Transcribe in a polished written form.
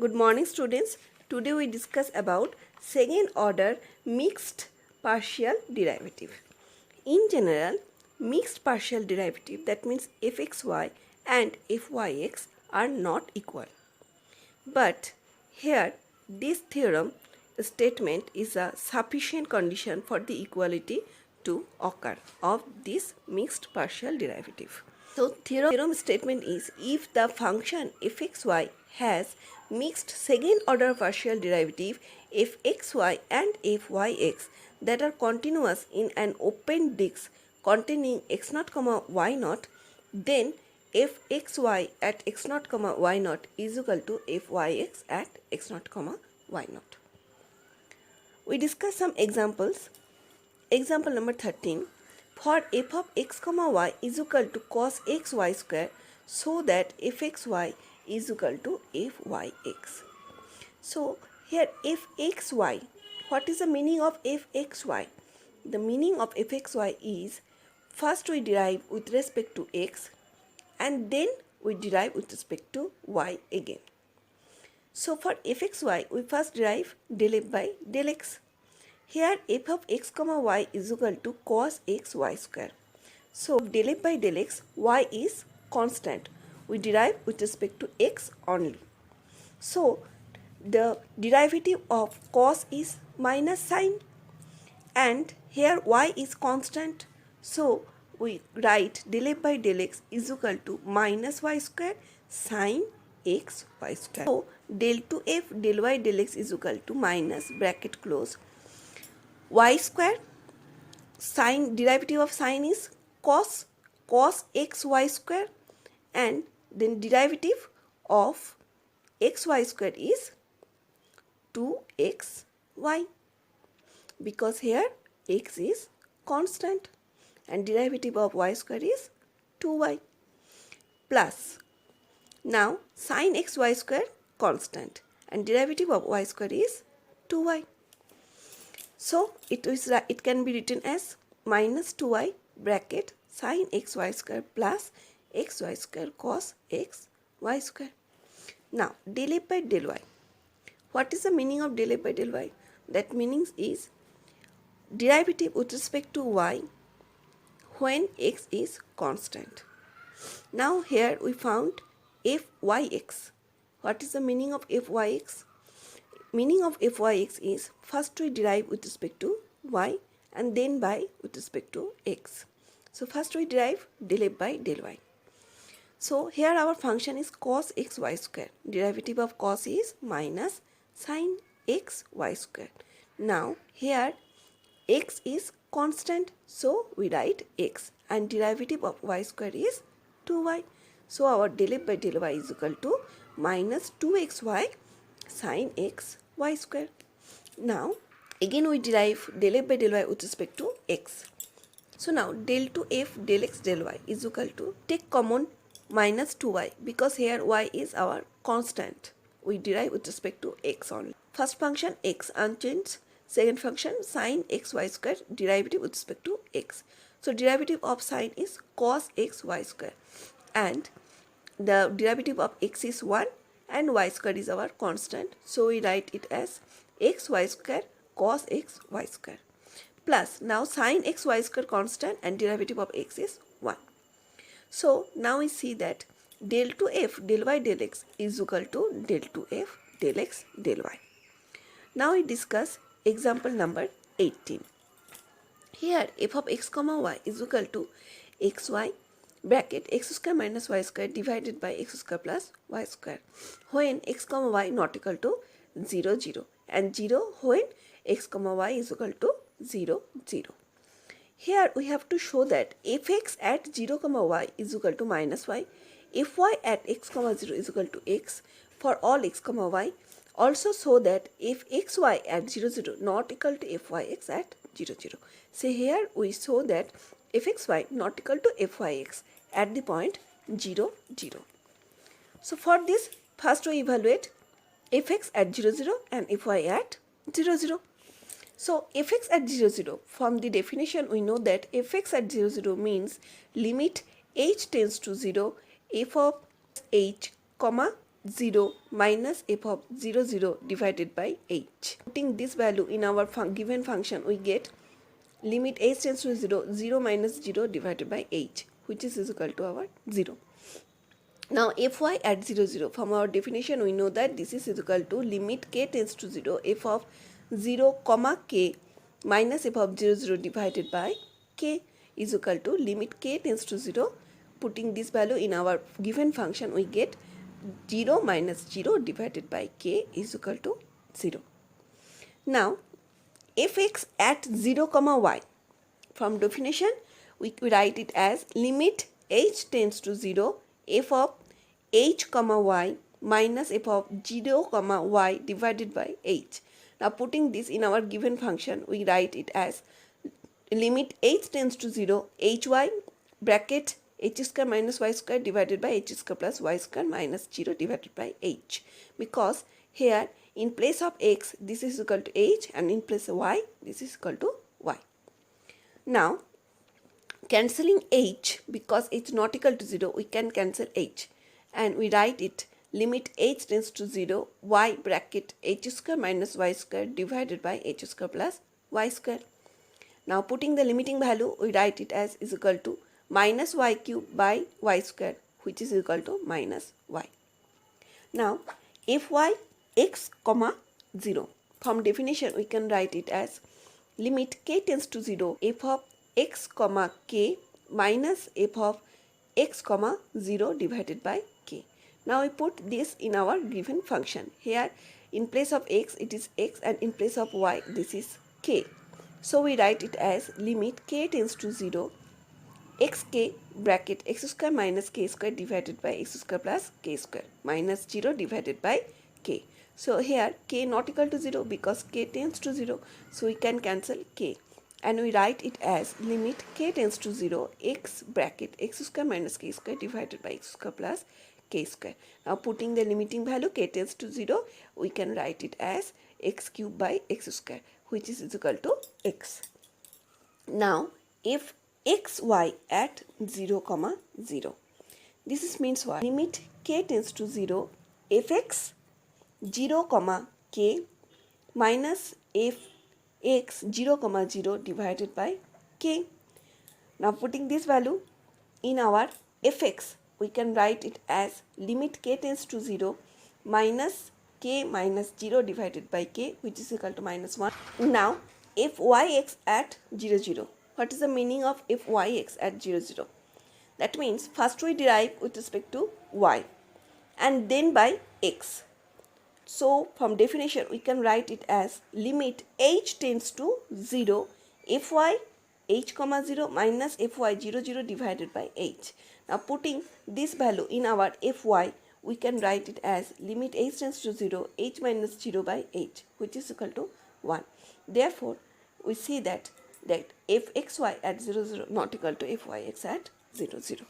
Good morning students. Today we discuss about second order mixed partial derivative. In general, mixed partial derivative, that means fxy and fyx are not equal. But here this theorem statement is a sufficient condition for the equality to occur of this mixed partial derivative. So theorem statement is if the function fxy has mixed second order partial derivative fxy and fyx that are continuous in an open disk containing x0, y0, then fxy at x0, y0 is equal to fyx at x0, y0. We discuss some examples. Example number 13. For f of x, y is equal to cos xy square, so that fxy is equal to fyx. So here fxy, what is the meaning of fxy? The meaning of fxy is first we derive with respect to x and then we derive with respect to y again. So for fxy we first derive del f by del x. Here f of x, y is equal to cos xy square. So del f by del x, y is constant. We derive with respect to x only. So the derivative of cos is minus sine and here y is constant. So we write del f by del x is equal to minus y square sine x y square. So del 2f del y del x is equal to minus bracket close y square, sine, derivative of sine is cos xy square, and then derivative of xy square is 2xy, because here x is constant and derivative of y square is 2y, plus now sine xy square constant and derivative of y square is 2y. So it can be written as minus 2y bracket sine xy square plus xy square cos xy square. Now del f by del y. What is the meaning of del f by del y? That meaning is derivative with respect to y when x is constant. Now here we found fyx. What is the meaning of fyx? Meaning of fyx is first we derive with respect to y and then by with respect to x. So first we derive del f by del y. So here our function is cos xy square. Derivative of cos is minus sine xy square. Now here x is constant, so we write x and derivative of y square is 2y. So our del f by del y is equal to minus 2xy sine xy square. Now again we derive del f by del y with respect to x. So now del 2f del x del y is equal to, take common minus 2y because here y is our constant. We derive with respect to x only. First function x unchanged, second function sine xy square, derivative with respect to x. So derivative of sine is cos xy square and the derivative of x is 1 and y square is our constant. So we write it as xy square cos xy square plus now sine xy square constant and derivative of x is 1. So now we see that del 2f del y del x is equal to del 2f del x del y. Now we discuss example number 18. Here f of x, y is equal to xy bracket x square minus y square divided by x square plus y square when x, y not equal to 0, 0 and 0 when x, y is equal to 0, 0. Here we have to show that fx at 0, y is equal to minus y, fy at x, 0 is equal to x for all x, y. Also show that if xy at 0, 0 not equal to fyx at 0, 0. So here we show that fxy not equal to fyx at the point 0, 0. So for this first we evaluate fx at 0, 0 and fy at 0, 0. So fx at 0, 0, from the definition we know that fx at 0, 0 means limit h tends to 0 f of h comma 0 minus f of 0 0 divided by h. Putting this value in our given function, we get limit h tends to 0, 0 minus 0 divided by h, which is equal to our 0. Now fy at 0 0, from our definition we know that this is equal to limit k tends to 0, f of 0 comma k minus f of 0 0 divided by k is equal to limit k tends to 0. Putting this value in our given function, we get 0 minus 0 divided by k is equal to 0. Now fx at 0 comma y, from definition we write it as limit h tends to 0, f of h comma y minus f of 0 comma y divided by h. Now putting this in our given function, we write it as limit h tends to 0, hy bracket h square minus y square divided by h square plus y square minus 0 divided by h, because here in place of x this is equal to h and in place of y this is equal to y. Now cancelling h, because it's not equal to 0, we can cancel h and we write it limit h tends to 0, y bracket h square minus y square divided by h square plus y square. Now putting the limiting value, we write it as is equal to minus y cube by y square, which is equal to minus y. Now fy x comma 0, from definition we can write it as limit k tends to 0, f of x comma k minus f of x comma 0 divided by k. Now we put this in our given function. Here in place of x it is x and in place of y this is k. So we write it as limit k tends to 0, xk bracket x square minus k square divided by x square plus k square minus 0 divided by k. So here k not equal to 0 because k tends to 0, so we can cancel k and we write it as limit k tends to 0, x bracket x square minus k square divided by x square plus k square. Now putting the limiting value k tends to 0, we can write it as x cube by x square, which is equal to x. Now if xy at 0 comma 0, this means what? Limit k tends to 0, fx 0 comma k minus fx 0 comma 0 divided by k. Now putting this value in our fx, we can write it as limit k tends to 0 minus k minus 0 divided by k, which is equal to minus 1. Now fyx at 0 0. What is the meaning of fyx at 0 0? That means first we derive with respect to y and then by x. So from definition we can write it as limit h tends to 0, fy h comma 0 minus fy 0 0 divided by h. Now putting this value in our fy, we can write it as limit h tends to 0, h minus 0 by h, which is equal to 1. Therefore we see that fxy at 0 0 not equal to fyx at 0 0.